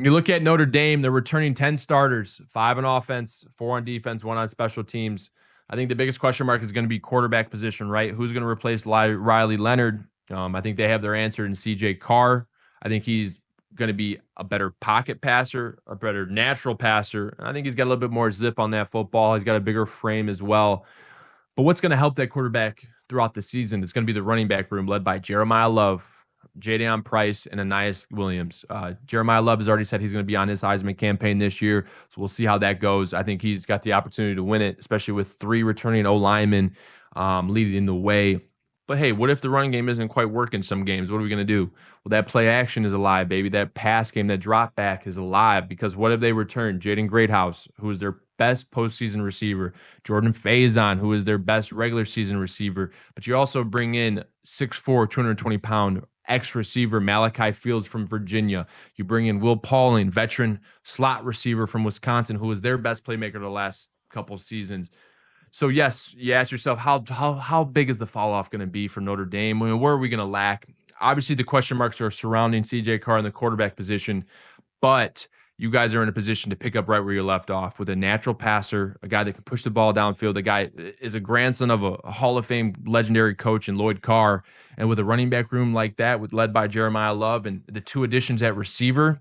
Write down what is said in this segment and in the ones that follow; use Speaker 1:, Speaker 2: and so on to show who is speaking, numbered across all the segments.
Speaker 1: You look at Notre Dame, they're returning 10 starters, 5 on offense, 4 on defense, 1 on special teams. I think the biggest question mark is going to be quarterback position, right? Who's going to replace Riley Leonard? I think they have their answer in CJ Carr. I think he's going to be a better pocket passer, a better natural passer. I think he's got a little bit more zip on that football. He's got a bigger frame as well. But what's going to help that quarterback throughout the season? It's going to be the running back room led by Jeremiyah Love, Jadaeon Price, and Anais Williams. Jeremiyah Love has already said he's going to be on his Heisman campaign this year, so we'll see how that goes. I think he's got the opportunity to win it, especially with 3 returning O-linemen leading the way. But hey, what if the running game isn't quite working some games? What are we going to do? Well, that play action is alive, baby. That pass game, that drop back is alive, because what have they returned? Jaden Greathouse, who is their best postseason receiver, Jordan Faison, who is their best regular season receiver. But you also bring in 6'4", 220-pound ex-receiver Malachi Fields from Virginia. You bring in Will Pauling, veteran slot receiver from Wisconsin, who was their best playmaker the last couple seasons. So yes, you ask yourself, how big is the fall off going to be for Notre Dame? I mean, where are we going to lack? Obviously, the question marks are surrounding CJ Carr in the quarterback position, but you guys are in a position to pick up right where you left off with a natural passer, a guy that can push the ball downfield. The guy is a grandson of a Hall of Fame legendary coach in Lloyd Carr. And with a running back room like that, led by Jeremiyah Love and the 2 additions at receiver,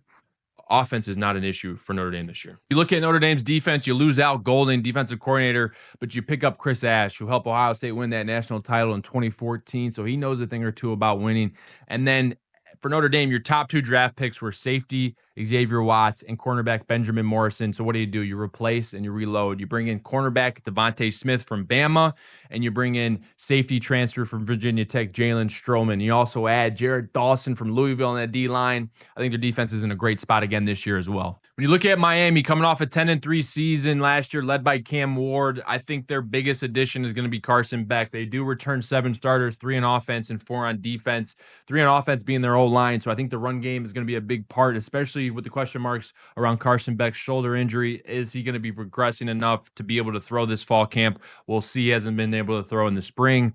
Speaker 1: offense is not an issue for Notre Dame this year. You look at Notre Dame's defense, you lose out Golden, defensive coordinator, but you pick up Chris Ash, who helped Ohio State win that national title in 2014. So he knows a thing or two about winning. And then for Notre Dame, your top 2 draft picks were safety Xavier Watts and cornerback Benjamin Morrison. So what do? You replace and you reload. You bring in cornerback Devontae Smith from Bama, and you bring in safety transfer from Virginia Tech Jalen Stroman. You also add Jared Dawson from Louisville on that D-line. I think their defense is in a great spot again this year as well. When you look at Miami, coming off a 10-3 season last year, led by Cam Ward, I think their biggest addition is going to be Carson Beck. They do return 7 starters, 3 on offense and 4 on defense. 3 on offense being their O-line, so I think the run game is going to be a big part, especially with the question marks around Carson Beck's shoulder injury. Is he going to be progressing enough to be able to throw this fall camp? We'll see. He hasn't been able to throw in the spring.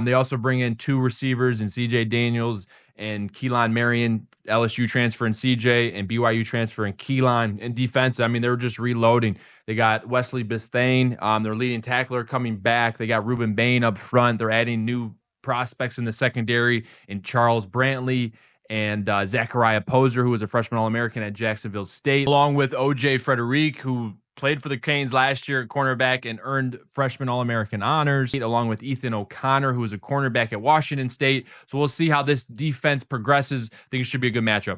Speaker 1: They also bring in 2 receivers in CJ Daniels and Keelan Marion, LSU transfer in CJ, and BYU transfer in Keelan. In defense, I mean, they're just reloading. They got Wesley Bisthane, their leading tackler, coming back. They got Ruben Bain up front. They're adding new prospects in the secondary in Charles Brantley and Zachariah Poser, who was a freshman All-American at Jacksonville State, along with O.J. Frederique, who played for the Canes last year at cornerback and earned freshman All-American honors, along with Ethan O'Connor, who was a cornerback at Washington State. So we'll see how this defense progresses. I think it should be a good matchup.